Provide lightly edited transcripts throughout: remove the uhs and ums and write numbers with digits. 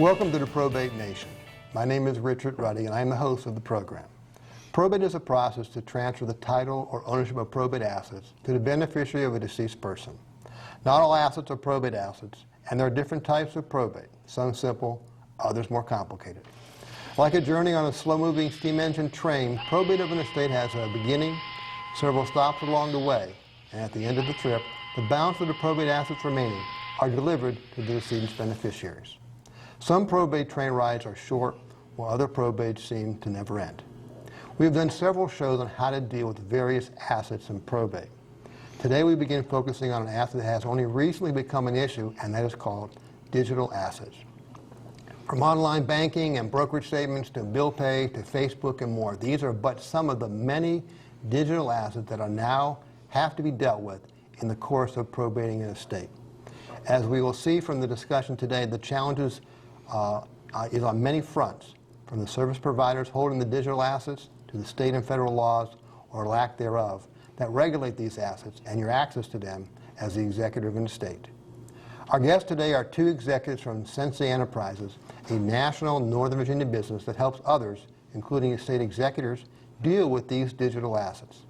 Welcome to the Probate Nation. My name is Richard Ruddy, and I am the host of the program. Probate is a process to transfer the title or ownership of probate assets to the beneficiary of a deceased person. Not all assets are probate assets, and there are different types of probate, some simple, others more complicated. Like a journey on a slow-moving steam engine train, probate of an estate has a beginning, several stops along the way, and at the end of the trip, the balance of the probate assets remaining are delivered to the decedent's beneficiaries. Some probate train rides are short, while other probates seem to never end. We have done several shows on how to deal with various assets in probate. Today we begin focusing on an asset that has only recently become an issue, and that is called digital assets. From online banking and brokerage statements to bill pay to Facebook and more, these are but some of the many digital assets that are now have to be dealt with in the course of probating an estate. As we will see from the discussion today, the challenges is on many fronts, from the service providers holding the digital assets to the state and federal laws, or lack thereof, that regulate these assets and your access to them as the executor of an estate. Our guests today are two executives from Sensei Enterprises, a national Northern Virginia business that helps others, including estate executors, deal with these digital assets.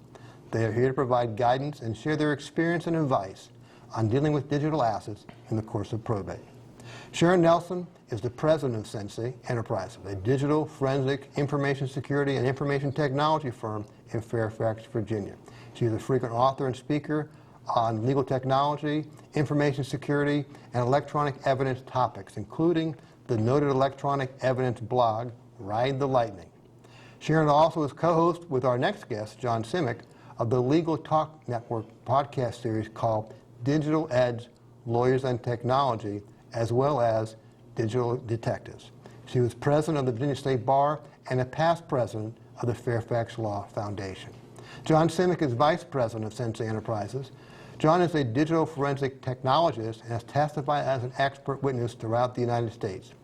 They are here to provide guidance and share their experience and advice on dealing with digital assets in the course of probate. Sharon Nelson is the president of Sensei Enterprises, a digital forensic information security and information technology firm in Fairfax, Virginia. She is a frequent author and speaker on legal technology, information security, and electronic evidence topics, including the noted electronic evidence blog, Ride the Lightning. Sharon also is co-host with our next guest, John Simic, of the Legal Talk Network podcast series called Digital Edge, Lawyers and Technology, as well as Digital Detectives. She was president of the Virginia State Bar and a past president of the Fairfax Law Foundation. John Simic is vice president of Sensei Enterprises. John is a digital forensic technologist and has testified as an expert witness throughout the United States.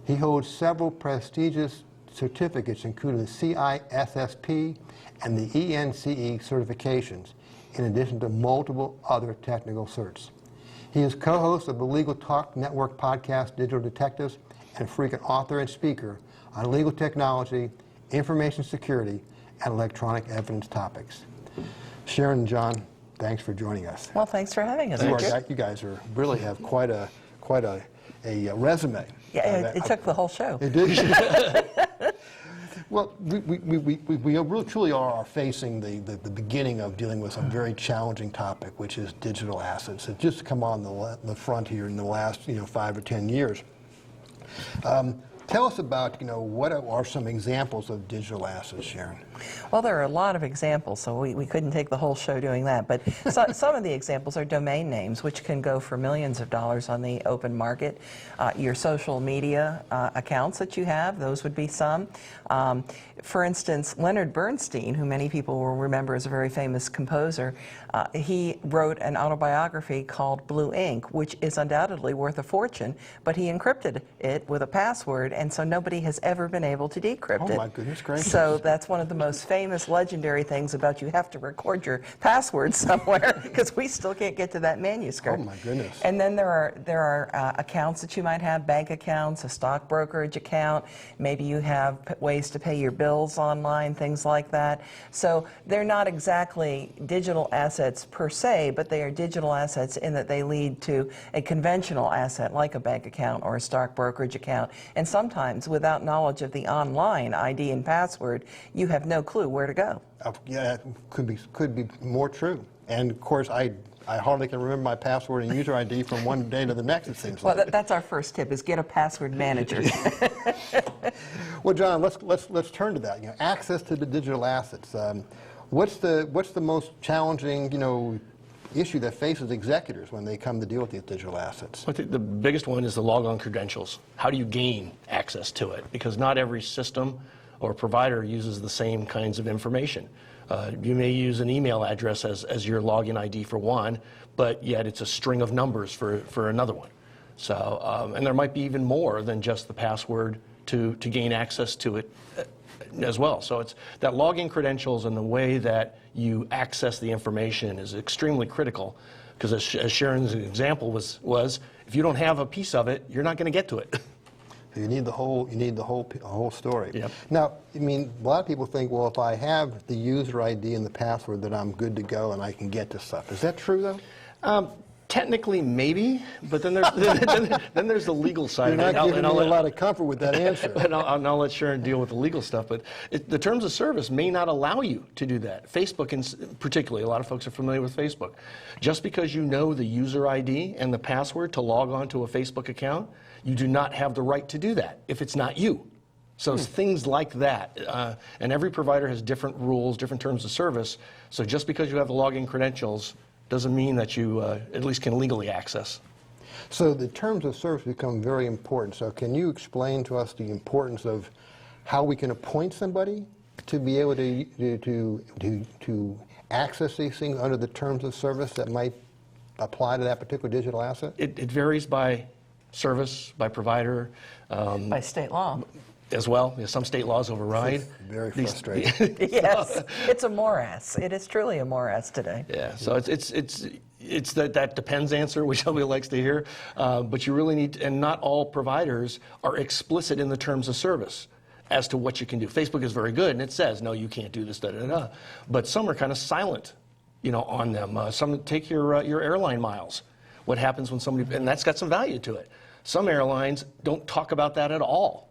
He holds several prestigious certificates, including the CISSP and the ENCE certifications, in addition to multiple other technical certs. He is co-host of the Legal Talk Network podcast, Digital Detectives, and frequent author and speaker on legal technology, information security, and electronic evidence topics. Sharon and John, thanks for joining us. Well, thanks for having us. You guys really have quite a resume. Yeah, it took the whole show. It did. Well, we really truly are facing the beginning of dealing with some very challenging topic, which is digital assets. It's just come on the front here in the last 5 or 10 years. Tell us about what are some examples of digital assets, Sharon? Well, there are a lot of examples, so we couldn't take the whole show doing that. But some of the examples are domain names, which can go for millions of dollars on the open market. Your social media accounts that you have, those would be some. For instance, Leonard Bernstein, who many people will remember as a very famous composer, he wrote an autobiography called Blue Ink, which is undoubtedly worth a fortune, but he encrypted it with a password, and so nobody has ever been able to decrypt it. Oh my goodness gracious. So that's one of the most famous legendary things about you have to record your password somewhere, because we still can't get to that manuscript. Oh my goodness. And then there are accounts that you might have, bank accounts, a stock brokerage account, maybe you have ways to pay your bills online, things like that. So they're not exactly digital assets per se, but they are digital assets in that they lead to a conventional asset like a bank account or a stock brokerage account. And sometimes without knowledge of the online ID and password, you have no clue where to go. Yeah, it could be more true. And of course, I hardly can remember my password and user ID from one day to the next, it seems like. Well, that's our first tip, is get a password manager. Well, John, let's turn to that. Access to the digital assets. What's the most challenging issue that faces executors when they come to deal with these digital assets? I think the biggest one is the logon credentials. How do you gain access to it? Because not every system or provider uses the same kinds of information. You may use an email address as your login ID for one, but yet it's a string of numbers for another one. So, and there might be even more than just the password to gain access to it as well. So it's that login credentials and the way that you access the information is extremely critical, because as Sharon's example was if you don't have a piece of it, you're not going to get to it. So you need the whole story. Yep. Now, I mean, a lot of people think, well, if I have the user ID and the password, that I'm good to go and I can get to stuff. Is that true, though? Technically, maybe, but then there's then there's the legal side You're of it. not giving me a lot of comfort with that answer. And I'll let Sharon deal with the legal stuff, but the terms of service may not allow you to do that. Facebook, particularly, a lot of folks are familiar with Facebook. Just because you know the user ID and the password to log on to a Facebook account, you do not have the right to do that if it's not you. So it's things like that. And every provider has different rules, different terms of service. So just because you have the login credentials doesn't mean that you at least can legally access. So the terms of service become very important. So can you explain to us the importance of how we can appoint somebody to be able to access these things under the terms of service that might apply to that particular digital asset? It varies by service, by provider. By state law. As well. Some state laws override. Very frustrating. Yes, it's a morass. It is truly a morass today. Yeah, so it's that depends answer, which nobody likes to hear, but you really need, and not all providers are explicit in the terms of service as to what you can do. Facebook is very good, and it says, no, you can't do this, da-da-da, but some are kind of silent, on them. Some take your airline miles. What happens when somebody, and that's got some value to it. Some airlines don't talk about that at all.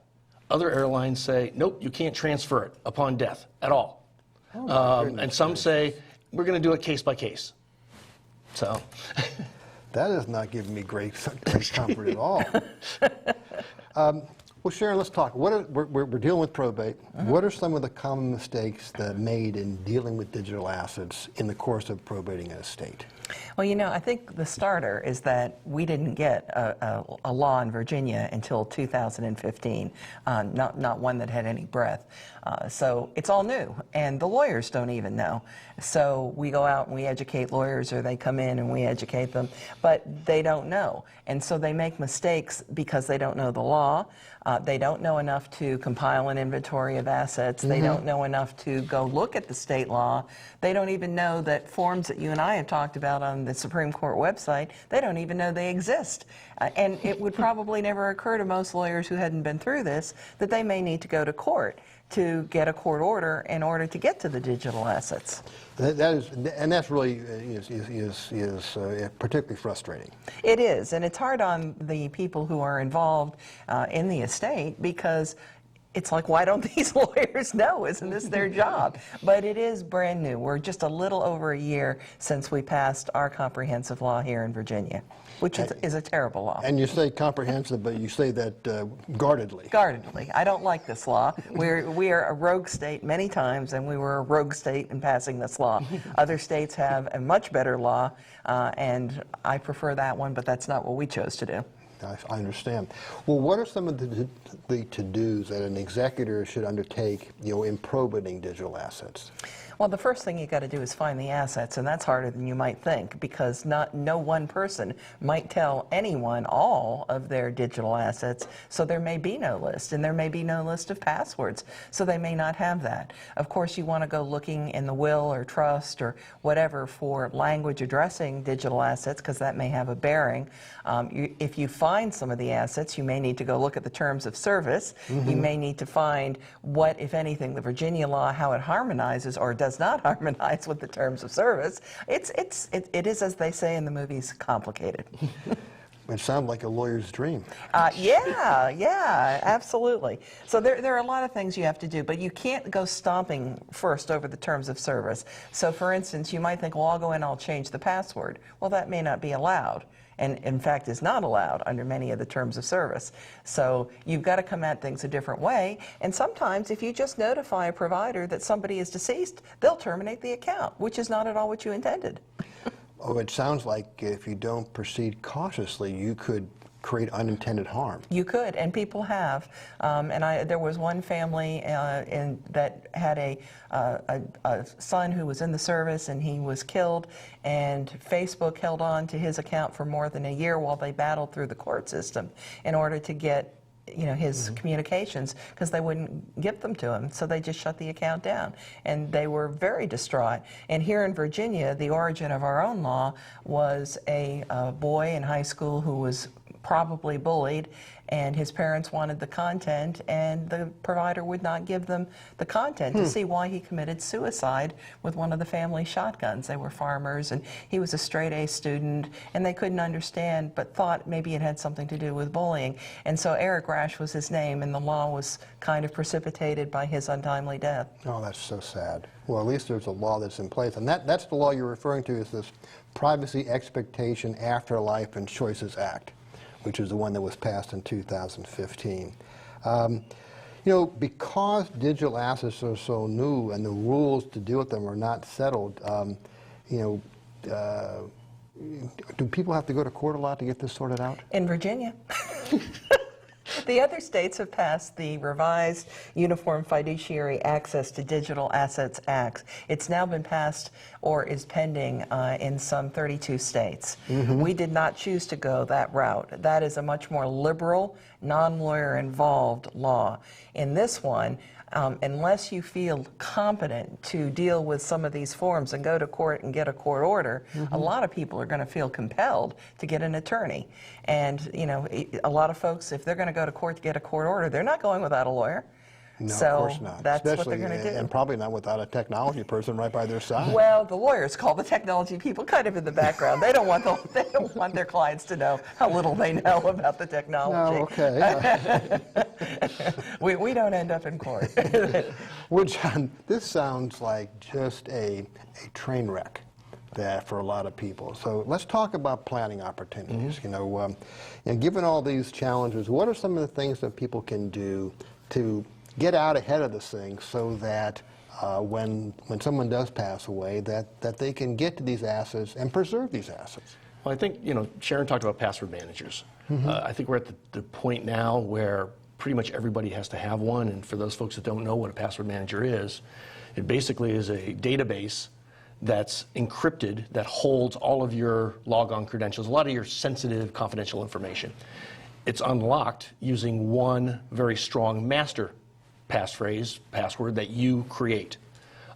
Other airlines say, nope, you can't transfer it upon death at all. And some say, we're going to do it case by case. So that is not giving me great comfort at all. Well, Sharon, let's talk. We're dealing with probate. What are some of the common mistakes that are made in dealing with digital assets in the course of probating an estate? Well, I think the starter is that we didn't get a law in Virginia until 2015, not one that had any breadth. So it's all new, and the lawyers don't even know. So we go out and we educate lawyers, or they come in and we educate them, but they don't know. And so they make mistakes because they don't know the law. They don't know enough to compile an inventory of assets. They don't know enough to go look at the state law. They don't even know that forms that you and I have talked about on the Supreme Court website, they don't even know they exist. And it would probably never occur to most lawyers who hadn't been through this that they may need to go to court to get a court order in order to get to the digital assets. That's really particularly frustrating. It is, and it's hard on the people who are involved in the estate, because it's like, why don't these lawyers know? Isn't this their job? But it is brand new. We're just a little over a year since we passed our comprehensive law here in Virginia, which is a terrible law. And you say comprehensive, but you say that guardedly. Guardedly. I don't like this law. We are a rogue state many times, and we were a rogue state in passing this law. Other states have a much better law, and I prefer that one, but that's not what we chose to do. I understand. Well, what are some of the to-dos that an executor should undertake, in probating digital assets? Well, the first thing you got to do is find the assets, and that's harder than you might think, because no one person might tell anyone all of their digital assets, so there may be no list, and there may be no list of passwords, so they may not have that. Of course, you want to go looking in the will or trust or whatever for language addressing digital assets, because that may have a bearing. If you find some of the assets, you may need to go look at the terms of service. You may need to find what, if anything, the Virginia law, how it harmonizes or does not harmonize with the terms of service. It is, as they say in the movies, complicated. It sounds like a lawyer's dream. Yeah, absolutely. So there are a lot of things you have to do, but you can't go stomping first over the terms of service. So for instance, you might think, well, I'll go in, I'll change the password. Well, that may not be allowed, and in fact is not allowed under many of the terms of service. So you've got to come at things a different way, and sometimes if you just notify a provider that somebody is deceased, they'll terminate the account, which is not at all what you intended. Oh, it sounds like if you don't proceed cautiously, you could create unintended harm. You could, and people have. There was one family that had a son who was in the service, and he was killed, and Facebook held on to his account for more than a year while they battled through the court system in order to get his communications, because they wouldn't give them to him, so they just shut the account down, and they were very distraught. And here in Virginia, the origin of our own law was a boy in high school who was probably bullied, and his parents wanted the content, and the provider would not give them the content to see why he committed suicide with one of the family shotguns. They were farmers, and he was a straight A student, and they couldn't understand, but thought maybe it had something to do with bullying. And so Eric Rash was his name, and the law was kind of precipitated by his untimely death. Oh, that's so sad. Well, at least there's a law that's in place. And that's the law you're referring to, is this Privacy Expectation Afterlife and Choices Act, which is the one that was passed in 2015. You know, because digital assets are so new and the rules to deal with them are not settled, you know, do people have to go to court a lot to get this sorted out? In Virginia. The other states have passed the revised Uniform Fiduciary Access to Digital Assets Act. It's now been passed or is pending in some 32 states. We did not choose to go that route. That is a much more liberal, non-lawyer involved law. In this one, unless you feel competent to deal with some of these forms and go to court and get a court order, a lot of people are going to feel compelled to get an attorney. And, you know, a lot of folks, if they're going to go to court to get a court order, they're not going without a lawyer. No, So of course not. that's Especially, what they're going to do. and probably not without a technology person right by their side. Well, the lawyers call the technology people kind of in the background. They don't want their clients to know how little they know about the technology. No, okay. We don't end up in court. Well, John, this sounds like just a train wreck that for a lot of people. So let's talk about planning opportunities. You know, and given all these challenges, what are some of the things that people can do to get out ahead of this thing so that when someone does pass away, that they can get to these assets and preserve these assets? Well, I think, you know, Sharon talked about password managers. I think we're at the point now where pretty much everybody has to have one, and for those folks that don't know what a password manager is, it basically is a database that's encrypted that holds all of your logon credentials, a lot of your sensitive, confidential information. It's unlocked using one very strong master passphrase, password that you create.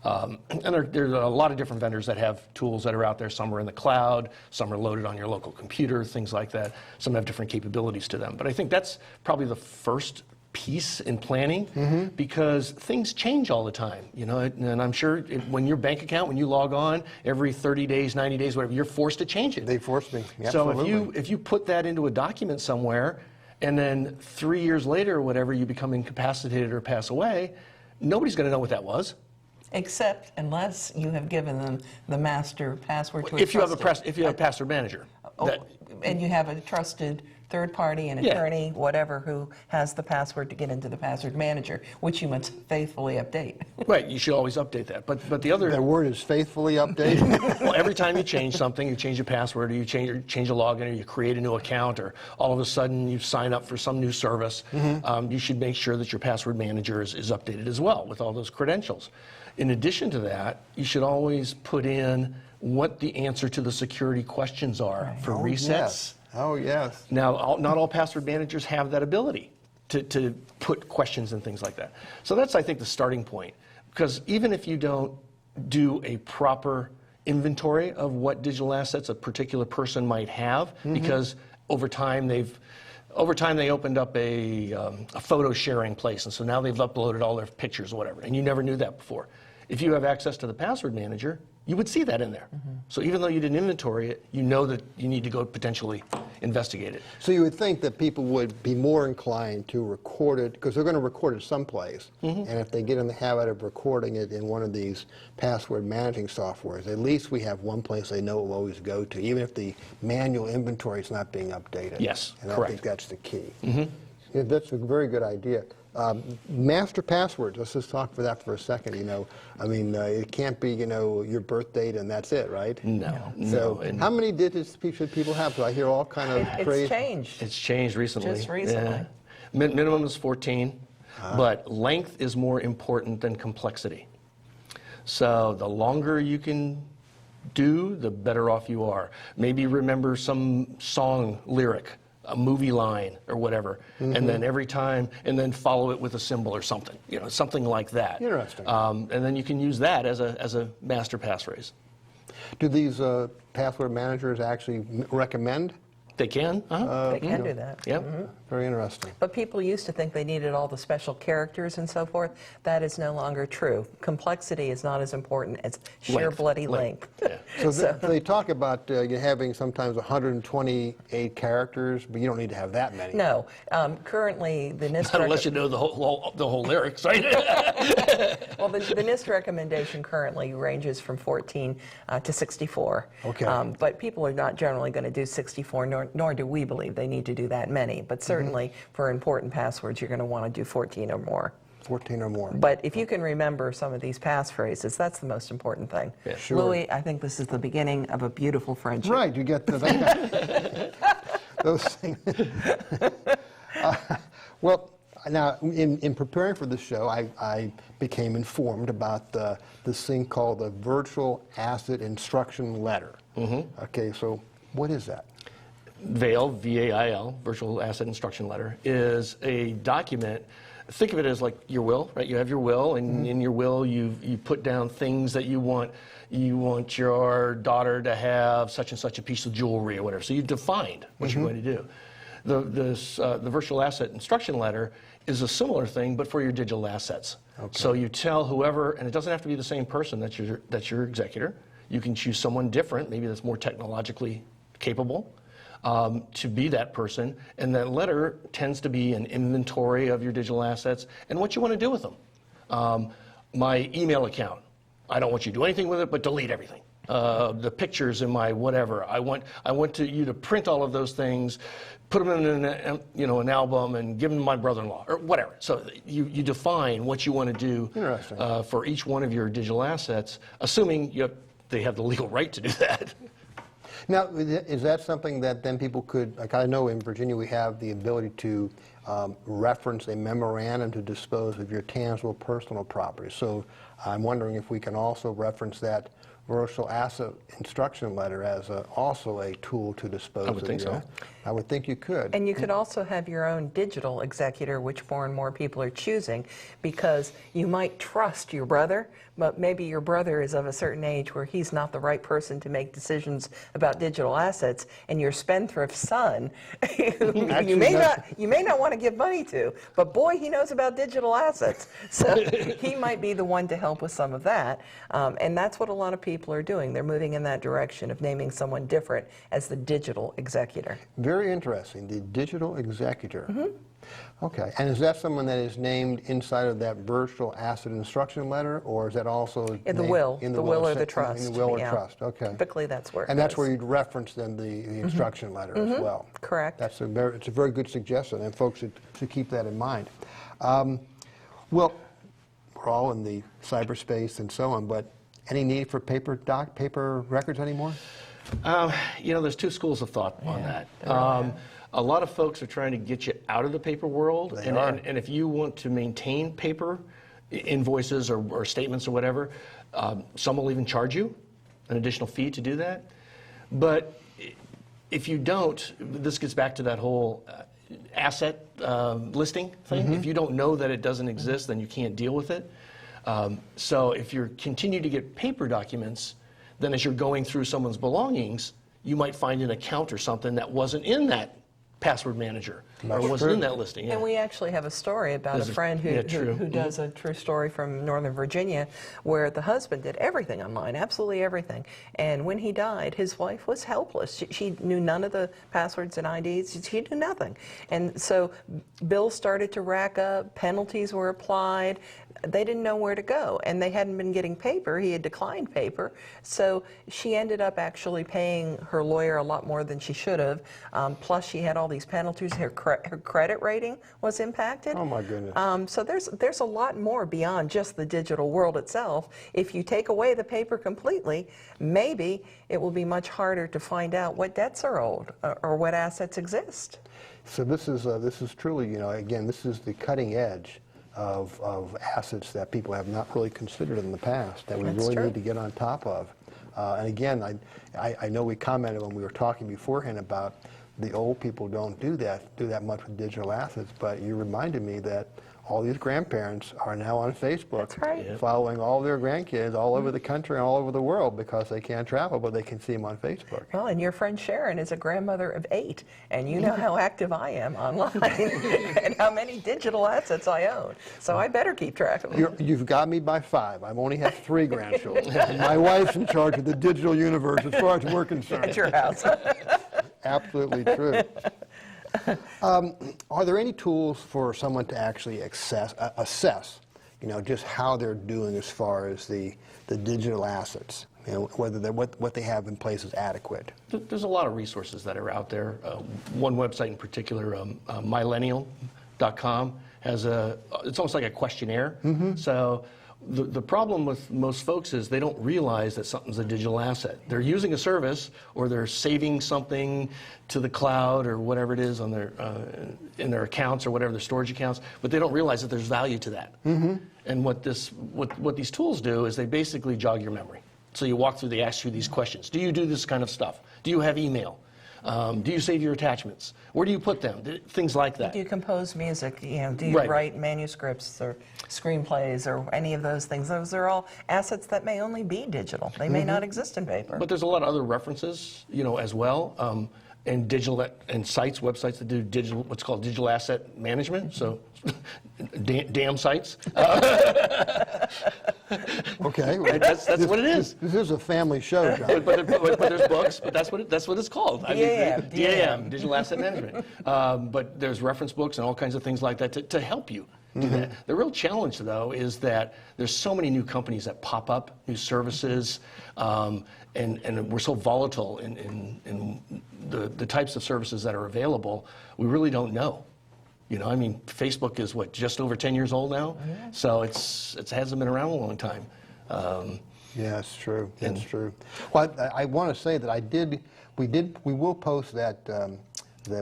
And there's a lot of different vendors that have tools that are out there. Some are in the cloud, some are loaded on your local computer, things like that. Some have different capabilities to them. But I think that's probably the first piece in planning, because things change all the time, you know, and I'm sure when your bank account, when you log on every 30 days, 90 days, whatever, you're forced to change it. They forced me. So Absolutely. if you put that into a document somewhere, and then 3 years later or whatever, you become incapacitated or pass away, nobody's going to know what that was. Except unless you have given them the master password to a If you have a trusted- password manager. and you have a trusted third party, an Yeah. attorney, whatever, who has the password to get into the password manager, which you must faithfully update. Right, you should always update that. But the other, That word is faithfully updated. well, every time you change something, you change a password, or you change a login, or you create a new account, or all of a sudden you sign up for some new service, you should make sure that your password manager is updated as well with all those credentials. In addition to that, you should always put in what the answer to the security questions are for resets. Yes. Oh, yes. Now, not all password managers have that ability to put questions and things like that. So that's, I think, the starting point. Because even if you don't do a proper inventory of what digital assets a particular person might have, because over time they opened up a photo sharing place, and so now they've uploaded all their pictures or whatever, and you never knew that before. If you have access to the password manager, you would see that in there. So even though you didn't inventory it, you know that you need to go potentially investigate it. So you would think that people would be more inclined to record it, because they're going to record it someplace. And if they get in the habit of recording it in one of these password managing softwares, at least we have one place they know it will always go to, even if the manual inventory is not being updated. Yes, and I correct. think that's the key. Yeah, that's a very good idea. Master passwords, let's just talk for that for a second. You know, I mean, it can't be, you know, your birth date and that's it, right? No, So no. And how many digits should people have? So I hear all kind of crazy. It's changed. it's changed recently. Just recently. Yeah. Minimum is 14, but length is more important than complexity. So the longer you can do, the better off you are. Maybe remember some song lyric, a movie line or whatever, and then every time, and then follow it with a symbol or something, you know, something like that. Interesting. And then you can use that as a master passphrase. Do these password managers actually recommend They can. They can do that. Yep. Very interesting. But people used to think they needed all the special characters and so forth. That is no longer true. Complexity is not as important as sheer Length. bloody length. Yeah. So they talk about you having sometimes 128 characters, but you don't need to have that many. No. Currently, the NIST... Not unless you know the whole lyrics, right? Well, the NIST recommendation currently ranges from 14 to 64. Okay. But people are not generally going to do 64, nor do we believe they need to do that many. But certainly, for important passwords, you're going to want to do 14 or more. 14 or more. But if you can remember some of these passphrases, that's the most important thing. Yeah. Sure. Louis, I think this is the beginning of a beautiful friendship. Right, you get those things. Well, now, in preparing for the show, I became informed about this thing called the Virtual Asset Instruction Letter. Okay, so what is that? VAIL, V-A-I-L, Virtual Asset Instruction Letter, is a document. Think of it as like your will, right? You have your will, and in your will, you put down things that you want. You want your daughter to have such and such a piece of jewelry or whatever. So you've defined what you're going to do. The Virtual Asset Instruction Letter is a similar thing, but for your digital assets. Okay. So you tell whoever, and it doesn't have to be the same person that's your executor. You can choose someone different, maybe that's more technologically capable, to be that person. And that letter tends to be an inventory of your digital assets and what you want to do with them. My email account, I don't want you to do anything with it, but delete everything. The pictures in my whatever, I want you to print all of those things, put them in an album and give them to my brother-in-law or whatever. So you define what you want to do for each one of your digital assets, assuming they have the legal right to do that. Now, is that something that then people could, like I know in Virginia we have the ability to reference a memorandum to dispose of your tangible personal property. So I'm wondering if we can also reference that Virtual Asset Instruction Letter as also a tool to dispose of. I would think so. I would think you could. And you could also have your own digital executor, which more and more people are choosing, because you might trust your brother, but maybe your brother is of a certain age where he's not the right person to make decisions about digital assets, and your spendthrift son, you may not want to give money to, but boy, he knows about digital assets. So he might be the one to help with some of that, and that's what a lot of people are doing. They're moving in that direction of naming someone different as the digital executor. Very interesting, the digital executor. Okay, and is that someone that is named inside of that Virtual Asset Instruction Letter, or is that also In the will, the will or the trust. In the will or yeah. trust, okay. Typically, that's where it And that's goes. where you'd reference then the instruction letter as well. Correct. It's a very good suggestion, and folks should keep that in mind. Well, we're all in the cyberspace and so on, but any need for paper records anymore? There's two schools of thought on that. A lot of folks are trying to get you out of the paper world, and if you want to maintain paper invoices or statements or whatever, some will even charge you an additional fee to do that. But if you don't, this gets back to that whole asset listing thing. If you don't know that it doesn't exist, then you can't deal with it. So if you continue to get paper documents, then as you're going through someone's belongings, you might find an account or something that wasn't in that password manager or wasn't in that listing. Yeah. And we actually have a story about a friend who does a true story from Northern Virginia, where the husband did everything online, absolutely everything. And when he died, his wife was helpless. She knew none of the passwords and IDs. She knew nothing. And so bills started to rack up, penalties were applied. They didn't know where to go, and they hadn't been getting paper. He had declined paper. So she ended up actually paying her lawyer a lot more than she should have. Plus, she had all these penalties. Her credit rating was impacted. Oh, my goodness. So there's a lot more beyond just the digital world itself. If you take away the paper completely, maybe it will be much harder to find out what debts are owed or what assets exist. So this is truly, again, this is the cutting edge of assets that people have not really considered in the past that we really need to get on top of. And again, I know we commented when we were talking beforehand about the old people don't do that much with digital assets, but you reminded me that all these grandparents are now on Facebook. That's right. Yeah. Following all their grandkids all over the country and all over the world because they can't travel, but they can see them on Facebook. Well, and your friend Sharon is a grandmother of 8, and you know how active I am online and how many digital assets I own. So I better keep track of them. You've got me by 5. I only have 3 grandchildren. And my wife's in charge of the digital universe as far as we're concerned. At your house. Absolutely true. Are there any tools for someone to actually assess, just how they're doing as far as the digital assets? Whether what they have in place is adequate. There's a lot of resources that are out there. One website in particular, millennial.com, it's almost like a questionnaire. So the problem with most folks is they don't realize that something's a digital asset. They're using a service or they're saving something to the cloud or whatever it is on their in their accounts or whatever, their storage accounts, but they don't realize that there's value to that. And what these tools do is they basically jog your memory. So you walk through, they ask you these questions. Do you do this kind of stuff? Do you have email? Do you save your attachments? Where do you put them? Things like that. Do you compose music? Do you Right. write manuscripts or screenplays or any of those things? Those are all assets that may only be digital. They may not exist in paper. But there's a lot of other references, as well, and sites, websites that do what's called digital asset management. So, damn sites. Okay. That's what it is. This is a family show, John. But there's books. But that's what it's called. DAM. DAM, digital asset management. But there's reference books and all kinds of things like that to help you do that. The real challenge, though, is that there's so many new companies that pop up, new services, and we're so volatile in the types of services that are available. We really don't know. Facebook is just over 10 years old now, so it hasn't been around a long time. Yeah, it's true. It's true. Well, I want to say that we will post that the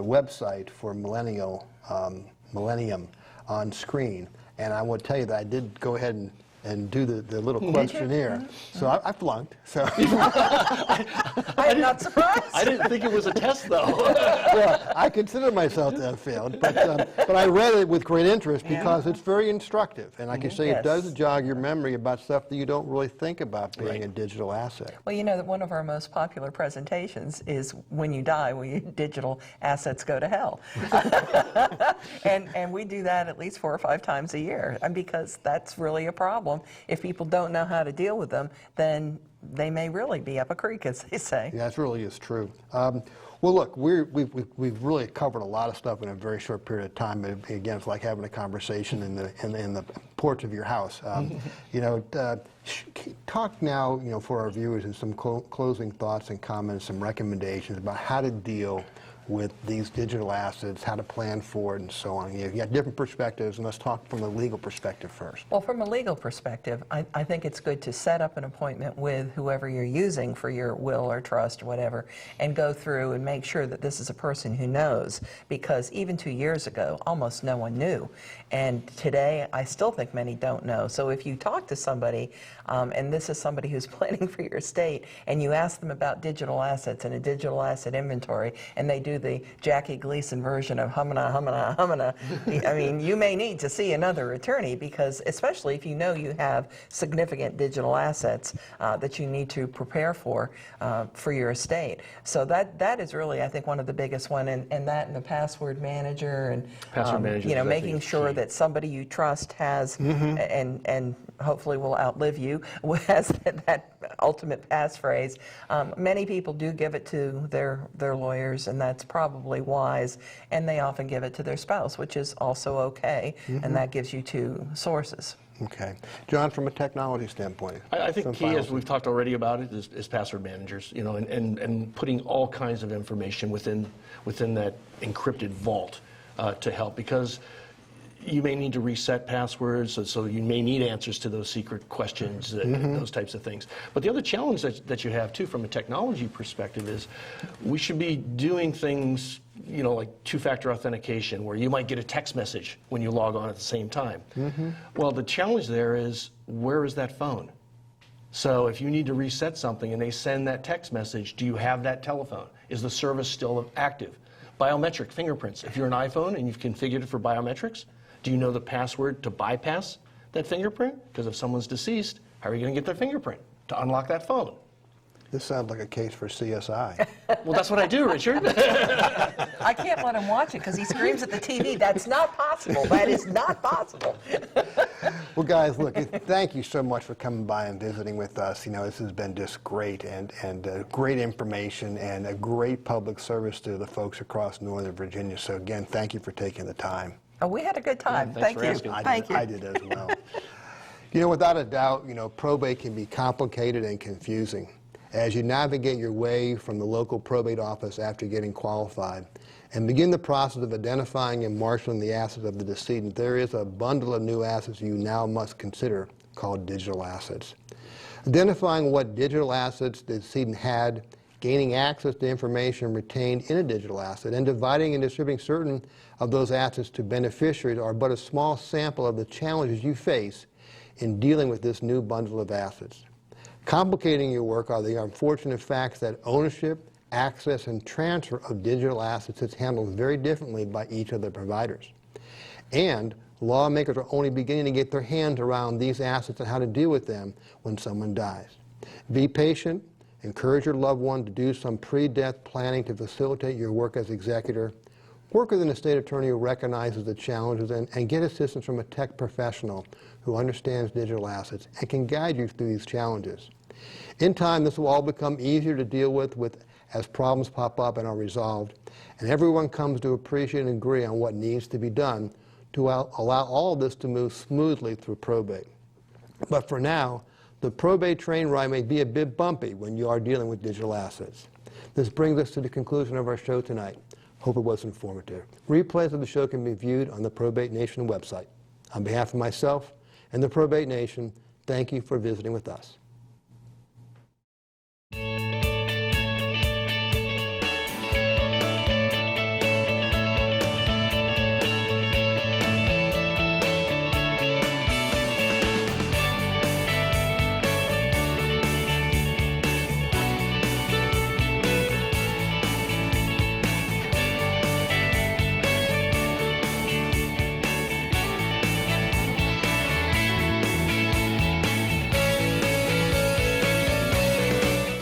website for Millennium on screen, and I want to tell you that I did go ahead and do the little questionnaire. So I flunked. So I'm not surprised. I didn't think it was a test, though. well, I consider myself to have failed, but I read it with great interest because it's very instructive, and I can say it does jog your memory about stuff that you don't really think about being a digital asset. Well, that one of our most popular presentations is when you die, will your digital assets go to hell? and we do that at least 4 or 5 times a year, and because that's really a problem. If people don't know how to deal with them, then they may really be up a creek, as they say. Yeah, that really is true. Well, look, we've really covered a lot of stuff in a very short period of time. Again, it's like having a conversation in the porch of your house. Talk now, for our viewers and some closing thoughts and comments, some recommendations about how to deal with these digital assets, how to plan for it, and so on. You've got different perspectives, and let's talk from the legal perspective first. Well, from a legal perspective, I think it's good to set up an appointment with whoever you're using for your will or trust or whatever, and go through and make sure that this is a person who knows, because even 2 years ago, almost no one knew. And today, I still think many don't know. So if you talk to somebody, and this is somebody who's planning for your estate, and you ask them about digital assets and a digital asset inventory, and they do the Jackie Gleason version of humana, humana, humana, I mean, you may need to see another attorney, because especially if you know you have significant digital assets that you need to prepare for your estate. So that is really, I think, one of the biggest one, and that and the password manager, and making sure that somebody you trust has, and hopefully will outlive you, has that ultimate passphrase. Many people do give it to their lawyers, and that's probably wise, and they often give it to their spouse, which is also okay, and that gives you 2 sources. Okay. John, from a technology standpoint. I think key, as we've talked already about it, is password managers, and putting all kinds of information within that encrypted vault to help, because you may need to reset passwords, so you may need answers to those secret questions, those types of things. But the other challenge that you have, too, from a technology perspective is we should be doing things, like 2-factor authentication, where you might get a text message when you log on at the same time. Well, the challenge there is, where is that phone? So if you need to reset something and they send that text message, do you have that telephone? Is the service still active? Biometric fingerprints. If you're an iPhone and you've configured it for biometrics, Do you know the password to bypass that fingerprint? Because if someone's deceased, how are you going to get their fingerprint to unlock that phone? This sounds like a case for CSI. Well, that's what I do, Richard. I can't let him watch it because he screams at the TV. That's not possible. That is not possible. Well, guys, look, thank you so much for coming by and visiting with us. You know, this has been just great and great information and a great public service to the folks across Northern Virginia. So, again, thank you for taking the time. Oh, we had a good time. Yeah, thanks Thank for you. asking. I did as well. You know, without a doubt, you know, probate can be complicated and confusing. As you navigate your way from the local probate office after getting qualified and begin the process of identifying and marshaling the assets of the decedent, there is a bundle of new assets you now must consider called digital assets. Identifying what digital assets the decedent had, gaining access to information retained in a digital asset, and dividing and distributing certain of those assets to beneficiaries are but a small sample of the challenges you face in dealing with this new bundle of assets. Complicating your work are the unfortunate facts that ownership, access, and transfer of digital assets is handled very differently by each of the providers. And lawmakers are only beginning to get their hands around these assets and how to deal with them when someone dies. Be patient. Encourage your loved one to do some pre-death planning to facilitate your work as executor. Work with an estate attorney who recognizes the challenges and get assistance from a tech professional who understands digital assets and can guide you through these challenges. In time, this will all become easier to deal with as problems pop up and are resolved, and everyone comes to appreciate and agree on what needs to be done to allow all of this to move smoothly through probate. But for now, the probate train ride may be a bit bumpy when you are dealing with digital assets. This brings us to the conclusion of our show tonight. Hope it was informative. Replays of the show can be viewed on the Probate Nation website. On behalf of myself and the Probate Nation, thank you for visiting with us.